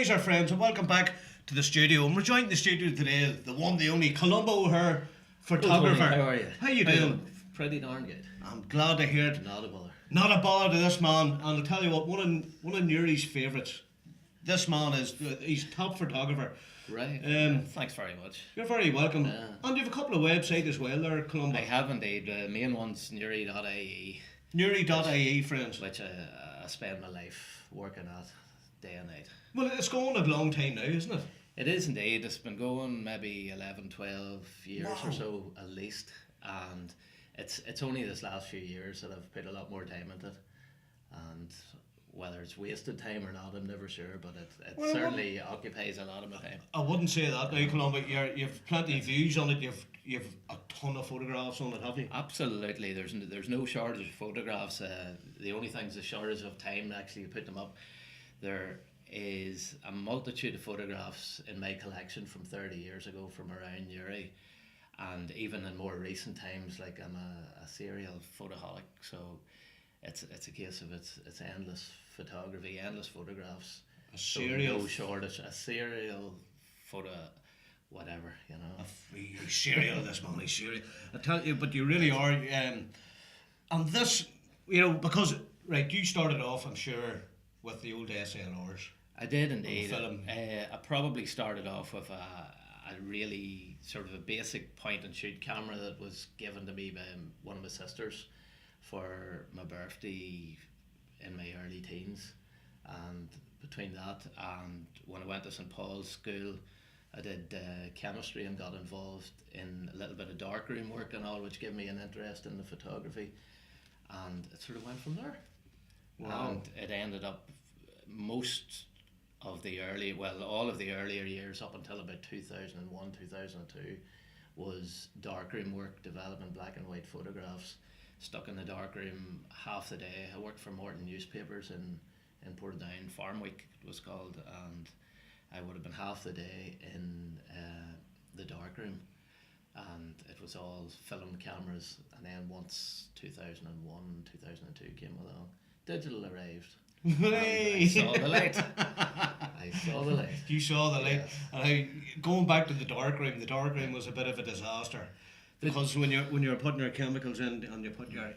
Rise, our friends, and welcome back to the studio. And we're joined in the studio today, the one, the only Columba OHare photographer. How are you? How you doing? Pretty darn good. I'm glad to hear it. Not a bother. Not a bother to this man. And I'll tell you what, one of Nuri's favourites. This man he's top photographer. Right. Thanks very much. You're very welcome. Yeah. And you have a couple of websites as well there, Columba. I have indeed. The main one's nuri.ie, Nuri.ie, friends. which I spend my life working at day and night. Well, it's going a long time now, isn't it? It is indeed. It's been going maybe 11, 12 years Wow. or so at least. And it's only this last few years that I've put a lot more time into it. And whether it's wasted time or not, I'm never sure, but it Well, certainly occupies a lot of my time. I wouldn't say that now, Columba. You've plenty of views on it. You've a ton of photographs on it, have you? Absolutely, there's no shortage of photographs. The only thing's the shortage of time to actually put them up. There is a multitude of photographs in my collection from 30 years ago from around Newry, and even in more recent times. Like, I'm a serial photoholic, so it's a case of it's endless photography, endless photographs. A serial, So no shortage. A serial photo, whatever, you know. He's serial, this man. He's serial. I tell you, but you really are. And this, because you started off, I'm sure, with the old SLRs. I did indeed. Film. I probably started off with a really sort of a basic point and shoot camera that was given to me by one of my sisters for my birthday in my early teens. And between that and when I went to St Paul's School, I did chemistry and got involved in a little bit of darkroom work and all, which gave me an interest in the photography, and it sort of went from there. Wow. And it ended up all of the earlier years up until about 2001, 2002 was darkroom work, developing black and white photographs, stuck in the darkroom half the day. I worked for Morton Newspapers in Portadown, Farm Week it was called, and I would have been half the day in the darkroom, and it was all film cameras. And then once 2001, 2002 came along, digital arrived. I saw the light. You saw the light. Yes. And going back to the darkroom was a bit of a disaster, because when you're putting your chemicals in and you put your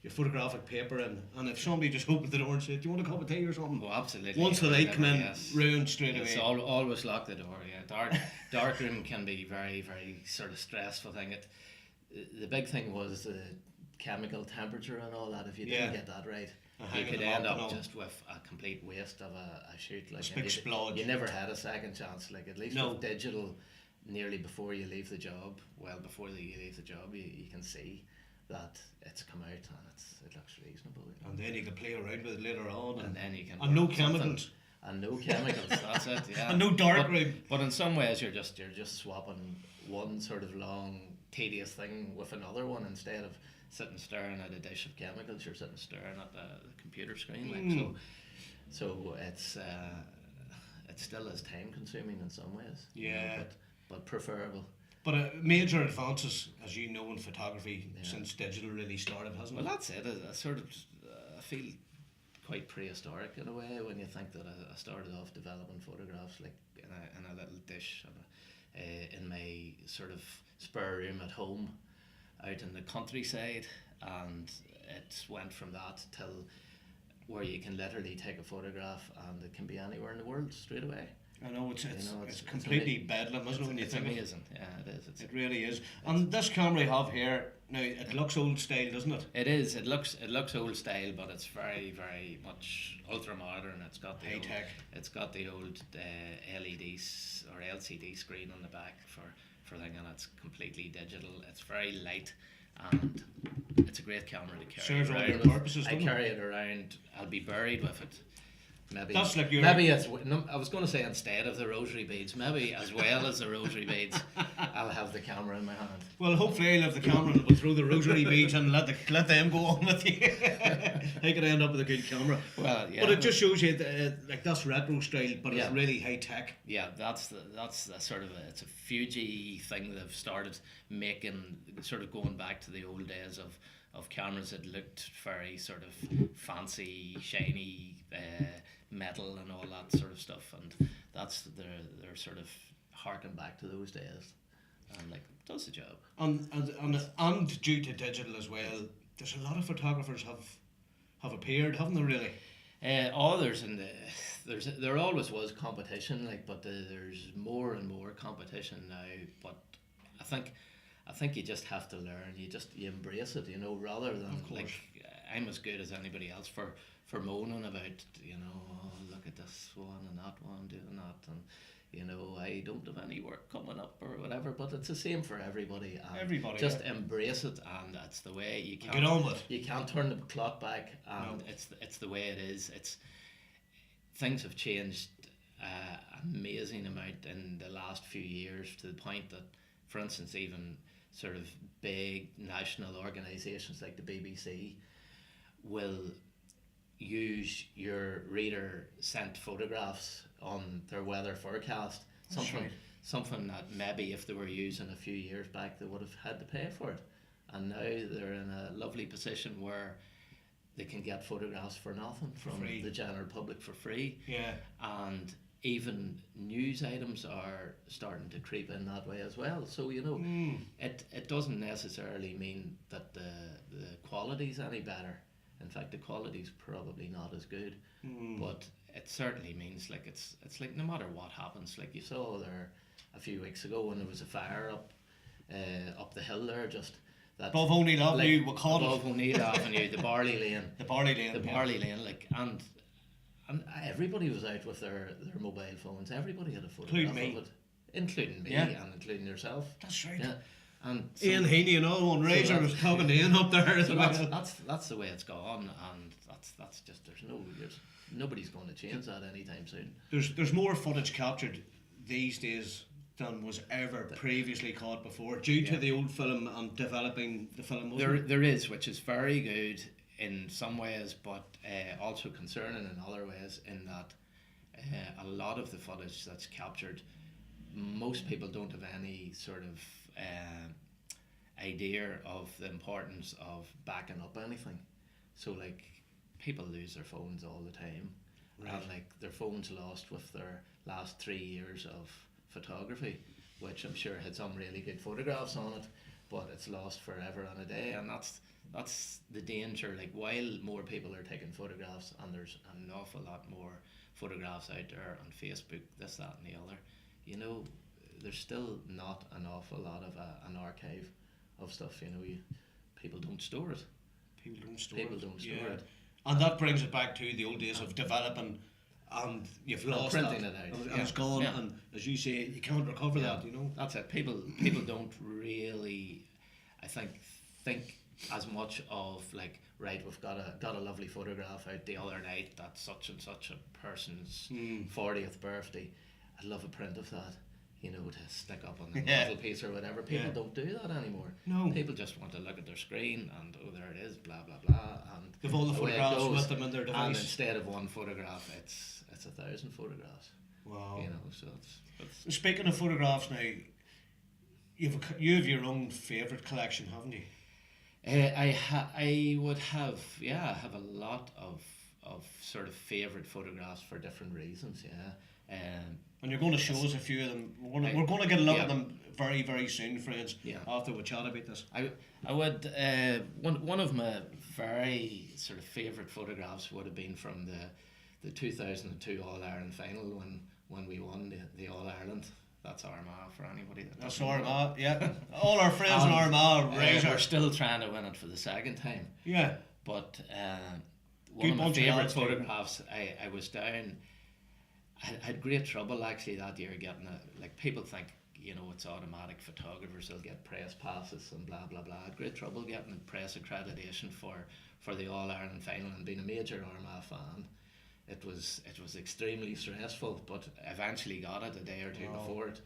photographic paper in, and if somebody just opened the door and said, "Do you want a cup of tea or something?" Oh, absolutely. Once the light come in, Yes. ruined straight It's away. always lock the door. Yeah, darkroom can be very, very sort of stressful thing. The big thing was the chemical temperature and all that. If you didn't get that right, you hanging could them end up and up all. just with a complete waste of a shoot. Like, big and splodge. you never had a second chance. Like, at least No. with digital, nearly before you leave the job, you leave the job, you can see that it's come out and it looks reasonable. And then you can play around with it later on. And then you can and no work something. chemicals. And no chemicals, that's it, yeah. And no darkroom. But in some ways you're just swapping one sort of long, tedious thing with another one. Instead of sitting staring at a dish of chemicals, you're sitting staring at the computer screen. Like, so it's it still is time consuming in some ways. Yeah. But preferable. But major advances, as you know, in photography since digital really started, hasn't Well, it? that's it. I sort of I feel quite prehistoric in a way when you think that I started off developing photographs like in a little dish in my sort of spare room at home out in the countryside, and it went from that till where you can literally take a photograph and it can be anywhere in the world straight away. I know it's it's completely bedlam, isn't it, when you It's think of it? amazing. Yeah, it is. It really is. And this camera you have here, now it looks old style, doesn't it? It is. It looks old style, but it's very, very much ultra modern. It's got the High old, tech. It's got the old LEDs or LCD screen on the back for thing, and it's completely digital. It's very light, and it's a great camera to carry Serves all around your with. purposes, I doesn't carry it around. I'll be buried with it. Maybe That's like your- maybe it's no, I was going to say instead of the rosary beads, maybe as well as the rosary beads, I'll have the camera in my hand. Well, hopefully I'll have the camera and we'll throw the rosary beads and let them go on with you. I could end up with a good camera. Well, yeah. But it just shows you like that's retro style, but it's Yeah. really high tech. Yeah, that's the sort of it's a Fuji thing they've started making, sort of going back to the old days of cameras that looked very sort of fancy, shiny, metal and all that sort of stuff, and they're sort of harking back to those days, and like it does the job. And due to digital as well, there's a lot of photographers have appeared, haven't there? Really. There always was competition, like, but there's more and more competition now. But I think you just have to learn. You embrace it, you know, rather than like I'm as good as anybody else for moaning about, you know, oh, look at this one and that one doing that, and you know, I don't have any work coming up or whatever. But it's the same for everybody. And everybody just embrace it, and that's the way you can't get on with. You can't turn the clock back, and it's the way it is. Things have changed amazing amount in the last few years, to the point that, for instance, even sort of big national organisations like the BBC will use your reader sent photographs on their weather forecast. Something that maybe if they were using a few years back they would have had to pay for it, and now they're in a lovely position where they can get photographs for nothing from the general public for free. Yeah. And even news items are starting to creep in that way as well. So, you know, it doesn't necessarily mean that the quality's any better. In fact, the quality's probably not as good. But it certainly means, like, it's like no matter what happens, like you saw there a few weeks ago when there was a fire up the hill there, just that above O'Neill Avenue, we call above O'Neill Avenue, the Barley Lane. The Barley Lane, like, and everybody was out with their mobile phones. Everybody had a photograph of it, including me and including yourself. That's right. Yeah. And Ian Heaney and all one Razor was talking to Ian up there. So that's the way it's gone, and that's just nobody's going to change that anytime soon. There's more footage captured these days than was ever previously caught before, due to the old film and developing the film. There is, which is very good in some ways, but also concerning in other ways, in that a lot of the footage that's captured, most people don't have any sort of idea of the importance of backing up anything. So, like, people lose their phones all the time, and like their phone's lost with their last 3 years of photography, which I'm sure had some really good photographs on it, but it's lost forever and a day. And that's the danger. Like, while more people are taking photographs, and there's an awful lot more photographs out there on Facebook, this, that and the other, you know, there's still not an awful lot of an archive of stuff. You know, people don't store it. People don't store it. And that brings it back to the old days of developing, and you've lost printing that, it out, and it's gone, and as you say, you can't recover that, you know. That's it. People don't really, I think as much of, like, right, we've got a lovely photograph out the other night, that's such and such a person's 40th birthday. I'd love a print of that, you know, to stick up on the mantelpiece or whatever. People don't do that anymore. No. People just want to look at their screen and, oh, there it is, blah, blah, blah. And they've all the photographs with them in their device. And instead of one photograph, it's 1,000 photographs. Wow. You know, so it's Speaking of photographs now, you have your own favourite collection, haven't you? I would have, I have a lot of sort of favourite photographs for different reasons, and you're going to show us a few of them. We're going to get a look at them very, very soon, friends, after we chat about this. I would, one of my very sort of favourite photographs would have been from the 2002 All-Ireland final when we won the All-Ireland. That's Armagh for anybody that That's doesn't know. Armagh, yeah. All our friends in Armagh, we're still trying to win it for the second time. Yeah. But one of my favourite photographs, I was down, I had great trouble actually that year getting like, people think, you know, it's automatic, photographers will get press passes and blah blah blah. I had great trouble getting press accreditation for the All-Ireland final, and being a major Armagh fan, it was extremely stressful, but eventually got it a day or two before it.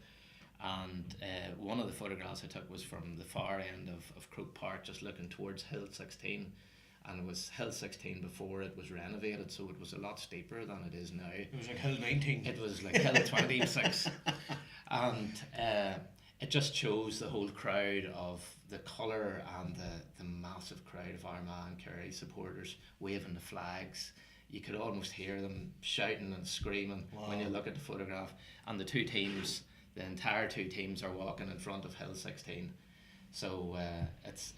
And one of the photographs I took was from the far end of Croke Park, just looking towards Hill 16, and it was Hill 16 before it was renovated, so it was a lot steeper than it is now. It was like Hill 19. It was like Hill 26. And it just shows the whole crowd of the colour and the massive crowd of Armagh and Kerry supporters waving the flags. you could almost hear them shouting and screaming when you Wow. look at the photograph. And the two teams, the entire two teams, are walking in front of Hill 16. So it's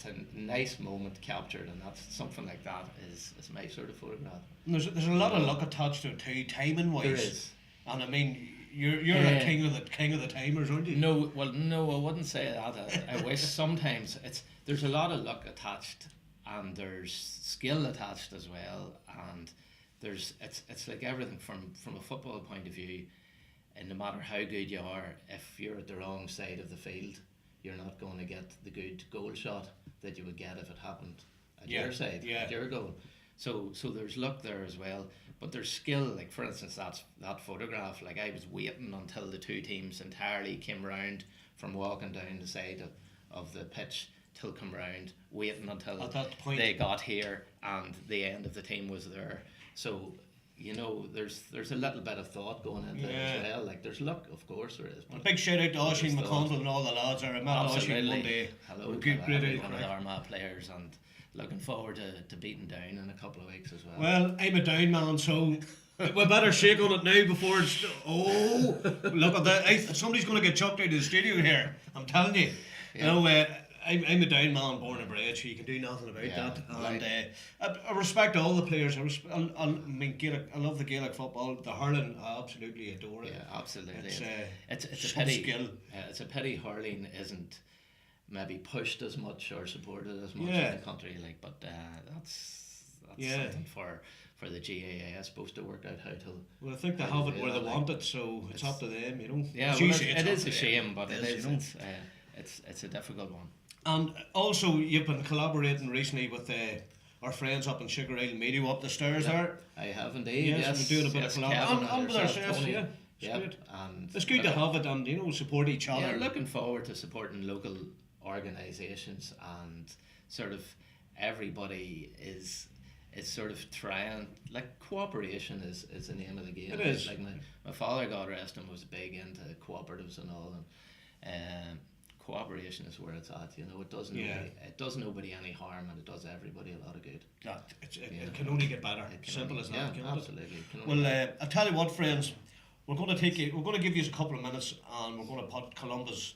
a nice moment captured, and that's something like that is my sort of photograph. And there's a lot of luck attached to it too, timing wise. There is. And I mean, you're a king of the timers, aren't you? No, well, no, I wouldn't say that. I wish sometimes there's a lot of luck attached, and there's skill attached as well, and it's like everything from a football point of view, and no matter how good you are, if you're at the wrong side of the field, you're not going to get the good goal shot that you would get if it happened at your side, at your goal. So there's luck there as well, but there's skill. Like for instance, that photograph. Like I was waiting until the two teams entirely came round from walking down the side of the pitch till come round, waiting until At that point. they got here and the end of the team was there. So there's a little bit of thought going into it as well. Like there's luck, of course there is. A big shout out to Oisin McConville and all the lads. I met Oisin one day. Hello, Good, great one of the Armagh players, and looking forward to beating Down in a couple of weeks as well. Well, I'm a Down man, so we better shake on it now before it's. Oh, look at that! Somebody's going to get chucked out of the studio here. I'm telling you. Yeah. You know, I'm a Down man, born and bred, so you can do nothing about that. And I respect all the players. I mean, Gaelic. I love the Gaelic football. The hurling, I absolutely adore it. Yeah, absolutely. It's a some pity. skill. It's a pity hurling isn't maybe pushed as much or supported as much Yeah. in the country. Like, but that's Yeah. something for the GAA, I suppose, to work out how to. Well, I think they have it where they want it, so it's up to them, you know. Yeah, As well, you say, it it's up is to a them. shame, but it is. you know. It's a difficult one. And also, you've been collaborating recently with our friends up in Sugar Isle Media up the stairs there. I have indeed. Yes, Yes, we're doing a bit yes, of Kevin collab. And with yourself, ourselves, Tony. yeah. It's Yep, good. and It's good to have it and, support each other. Yeah, looking forward to supporting local organisations, and sort of everybody is sort of trying, like cooperation is the name of the game. It is. Like my father, God rest him, was big into cooperatives and all, and cooperation is where it's at. You know, it does nobody any harm, and it does everybody a lot of good. It can only get better. Simple as that. Yeah, can't it? absolutely. It can only Well, I'll tell you what, friends. We're going to give you a couple of minutes, and we're going to put Columba's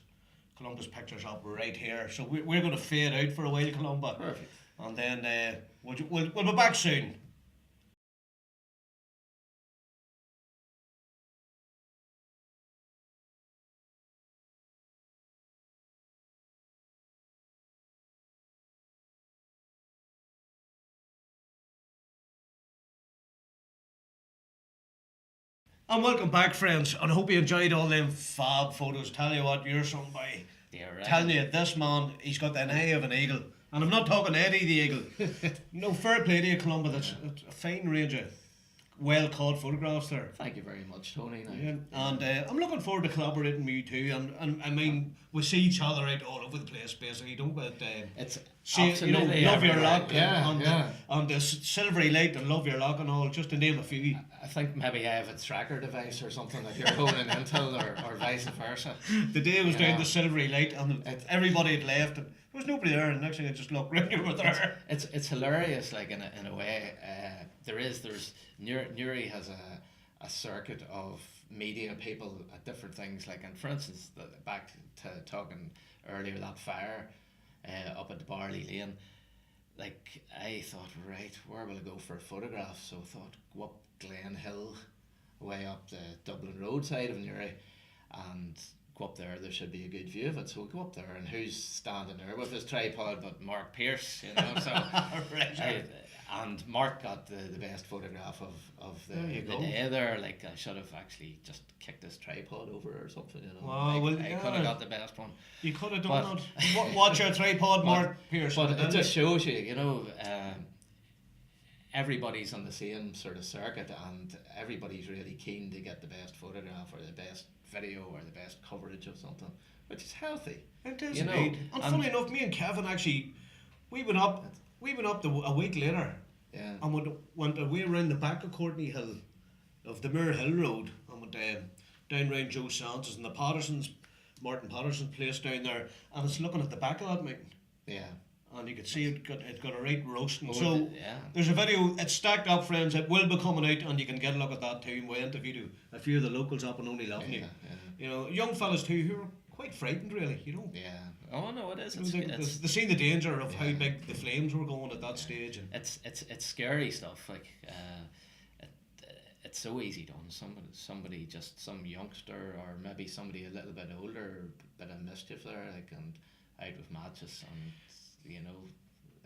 pictures up right here. So we're going to fade out for a while, Columba. Perfect. And then we'll be back soon. And welcome back, friends. And I hope you enjoyed all them fab photos. Tell you what, you're somebody. Yeah, right. Telling you, this man, he's got an eye of an eagle. And I'm not talking Eddie the Eagle. No, fair play to you, Columba. That's a fine range of well caught photographs there. Thank you very much, Tony. Now. Yeah. And I'm looking forward to collaborating with you too. And I mean, we see each other out all over the place, basically, don't we? It's see, absolutely love your everywhere. lock, Yeah, and the silvery light, and love your lock, and all, just to name a few. I think maybe I have a tracker device or something that you're holding Intel or vice versa. The day was down the silvery light, and everybody had left, and there was nobody there. And next thing I just looked round, you were there. It's hilarious, like in a way. There's Newry has a circuit of media people at different things, like, and for instance, back to talking earlier, that fire up at the Barley Lane. Like, I thought, right, where will I go for a photograph? So I thought, go up Glen Hill, way up the Dublin Road side of Newry, and go up there. There should be a good view of it. So we'll go up there, and who's standing there with his tripod but Mark Pearce, you know? So Right. and Mark got the best photograph of the day there. Like, I should have actually just kicked this tripod over or something, you know. Wow, well, I could have got the best one. You could have done that. Watch your tripod, Mark Pearce. But it just shows you, everybody's on the same sort of circuit, and everybody's really keen to get the best photograph or the best video or the best coverage of something, which is healthy. It is indeed. And funny enough, me and Kevin actually, we went up a week later, and went away around the back of Courtney Hill, of the Muir Hill Road, and went down round Joe Santos and the Martin Patterson's place down there, and it's looking at the back of that mountain. Yeah. and you could see it got a right roasting. Oh, So yeah. there's a video. It's stacked up, friends. It will be coming out, and you can get a look at that too. We interviewed a few of the locals up and only loving you. You know, young fellas too who are quite frightened, really. You know. Yeah. Oh no, it is. You know, they see the danger of how big the flames were going at that stage, and It's scary stuff. Like it's so easy done. Somebody just some youngster or maybe somebody a little bit older, bit of mischief there, like and out with matches, and you know,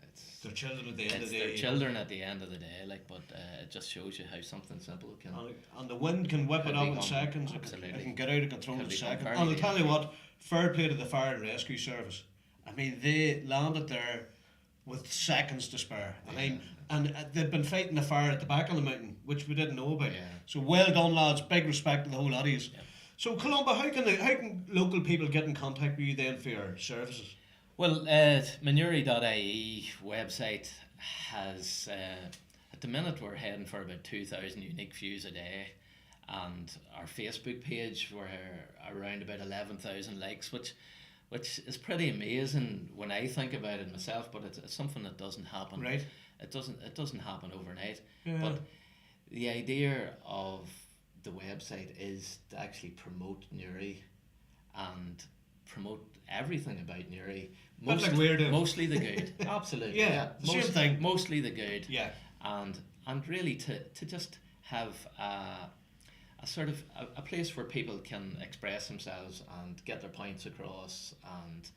it's their children at the end of the their day. children at the end of the day. Like, but it just shows you how something simple can. And the wind can whip it up in become- seconds. absolutely. It can get out of control Can in become seconds. very And I'll tell you dangerous. what, fair play to the fire and rescue service. I mean, they landed there with seconds to spare. And they'd been fighting the fire at the back of the mountain, which we didn't know about. Yeah. So well done, lads. Big respect to the whole lot of you. Yeah. So Columba, how can local people get in contact with you then for your services? Well, Manuri.ie website has, at the minute, we're heading for about 2,000 unique views a day, and our Facebook page, we're around about 11,000 likes, which is pretty amazing when I think about it myself. But it's something that doesn't happen. Right. It doesn't happen overnight. Yeah. But the idea of the website is to actually promote Newry and promote everything about Newry. Bit like we're doing. Mostly the good. Absolutely. Yeah, the same thing. Mostly the good. Yeah. And really to just have a sort of a place where people can express themselves and get their points across, and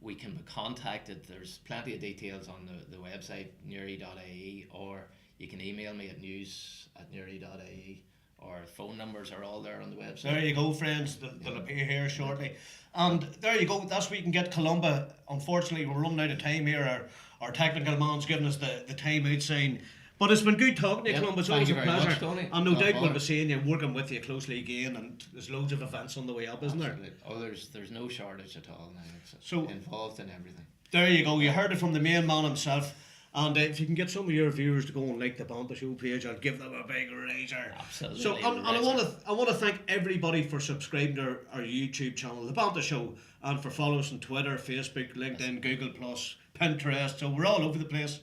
we can be contacted. There's plenty of details on the website newry.ie, or you can email me at news@newry.ie, or phone numbers are all there on the website. There you go, friends. They'll appear here shortly. And there you go. That's where you can get Columba. Unfortunately, we're running out of time here. Our technical man's giving us the time out sign. But it's been good talking to you, Yep, Columba. It's thank always a you very pleasure. much, Tony. And no Not doubt we'll bother. be seeing you, working with you closely again. And there's loads of events on the way up, isn't there? Absolutely. Oh, there's no shortage at all now. It's So- involved in everything. There you go. You heard it from the main man himself. And if you can get some of your viewers to go and like the Banter Show page, I'll give them a big raiser. Absolutely. So, and I want to thank everybody for subscribing to our YouTube channel, the Banter Show, and for following us on Twitter, Facebook, LinkedIn, Google Plus, Pinterest. So we're all over the place.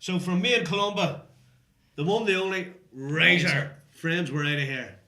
So from me and Columba, the one, the only raiser. Friends, we're out of here.